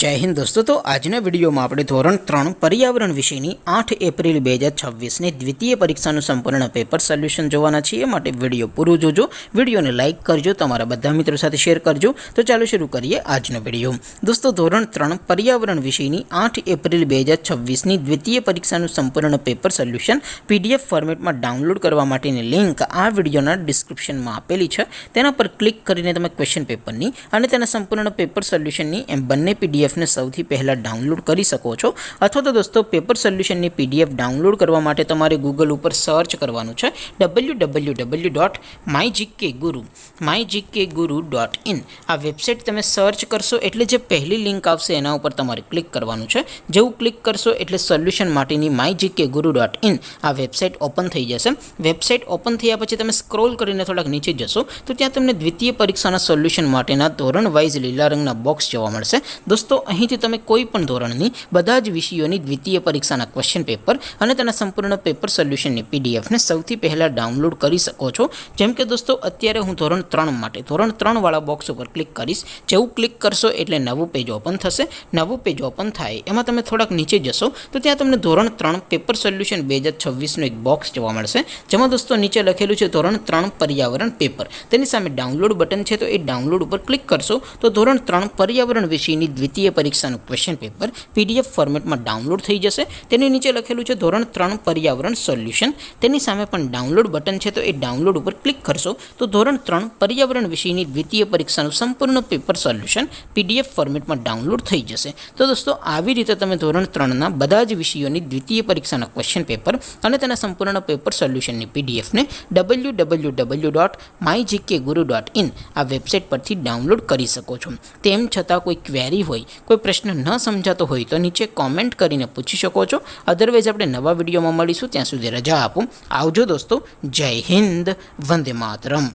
जय हिंद दोस्तों। तो आजना विडियो में આપણે ધોરણ 3 पर्यावरण વિષયની 8 એપ્રિલ 2026 ની દ્વિતીય પરીક્ષાનું સંપૂર્ણ પેપર સોલ્યુશન જોવાના છીએ। માટે વિડિયો પૂરો જોજો, વિડિયોને લાઈક કરજો, તમારા બધા મિત્રો સાથે શેર કરજો। તો ચાલો શરૂ કરીએ આજનો વિડિયો। દોસ્તો ધોરણ 3 पर्यावरण વિષયની 8 એપ્રિલ 2026 ની દ્વિતીય પરીક્ષાનું સંપૂર્ણ પેપર સોલ્યુશન PDF ફોર્મેટમાં ડાઉનલોડ કરવા માટેની લિંક આ વિડિયોના ડિસ્ક્રિપ્શનમાં આપેલી છે। તેના પર ક્લિક કરીને તમે ક્વેશ્ચન પેપરની અને તેના સંપૂર્ણ પેપર સોલ્યુશનની એમ બંને PDF ने સૌથી પહેલા ડાઉનલોડ કરી શકો છો। અથવા તો દોસ્તો પેપર સોલ્યુશનની PDF ડાઉનલોડ કરવા માટે તમારે ગૂગલ ઉપર સર્ચ કરવાનું છે www.mygkguru.in। આ વેબસાઇટ તમે સર્ચ કરશો એટલે જે પહેલી લિંક આવશે એના ઉપર તમારે ક્લિક કરવાનું છે। જેવું ક્લિક કરશો એટલે સોલ્યુશન માટેની mygkguru.in આ વેબસાઇટ ઓપન થઈ જશે। વેબસાઇટ ઓપન થયા પછી તમે સ્ક્રોલ કરીને થોડાક નીચે જશો તો ત્યાં તમને દ્વિતીય પરીક્ષાના સોલ્યુશન માટેના ધોરણ વાઇઝ લીલા રંગના બોક્સ જોવા મળશે। दोस्तों અહીંથી તમે કોઈ પણ ધોરણની બધા જ વિષયોની દ્વિતીય પરીક્ષાના ક્વેશ્ચન પેપર અને તેના સંપૂર્ણ પેપર સોલ્યુશનની PDF ને સૌથી પહેલા ડાઉનલોડ કરી શકો છો। જેમ કે દોસ્તો અત્યારે હું ધોરણ 3 માટે ધોરણ 3 વાળા બોક્સ ઉપર ક્લિક કરીશ। જેવું ક્લિક કરશો એટલે નવું પેજ ઓપન થશે। નવું પેજ ઓપન થાય એમાં તમે થોડાક નીચે જશો તો ત્યાં તમને ધોરણ 3 પેપર સોલ્યુશન 2026 નો એક બોક્સ જોવા મળશે। જેમાં દોસ્તો નીચે લખેલું છે ધોરણ 3 पर्यावरण પેપર। તેની સામે ડાઉનલોડ બટન છે તો એ ડાઉનલોડ ઉપર ક્લિક કરશો તો ધોરણ 3 पर्यावरण વિષયની દ્વિતીય પરીક્ષાનું ક્વેશ્ચન પેપર PDF ફોર્મેટમાં ડાઉનલોડ થઈ જશે। તેની નીચે લખેલું છે ધોરણ 3 पर्यावरण સોલ્યુશન। તેની સામે પણ ડાઉનલોડ બટન છે તો એ ડાઉનલોડ ઉપર ક્લિક કરશો તો ધોરણ 3 पर्यावरण વિષયની દ્વિતીય પરીક્ષાનું સંપૂર્ણ પેપર સોલ્યુશન PDF ફોર્મેટમાં ડાઉનલોડ થઈ જશે। તો દોસ્તો આવી રીતે તમે ધોરણ 3 ના બધા જ વિષયોની દ્વિતીય પરીક્ષાના ક્વેશ્ચન પેપર અને તેના સંપૂર્ણ પેપર સોલ્યુશનની PDF ને www.mygkguru.in આ વેબસાઇટ પરથી ડાઉનલોડ કરી શકો છો। તેમ છતાં કોઈ ક્વેરી હોય, કોઈ પ્રશ્ન ન સમજાતો હોય તો નીચે કોમેન્ટ કરીને પૂછી શકો છો। અધરવાઇઝ આપણે નવા વિડીયોમાં મળીશું, ત્યાં સુધી રજા આપો। આવજો દોસ્તો। જય હિન્દ, વંદે માતરમ।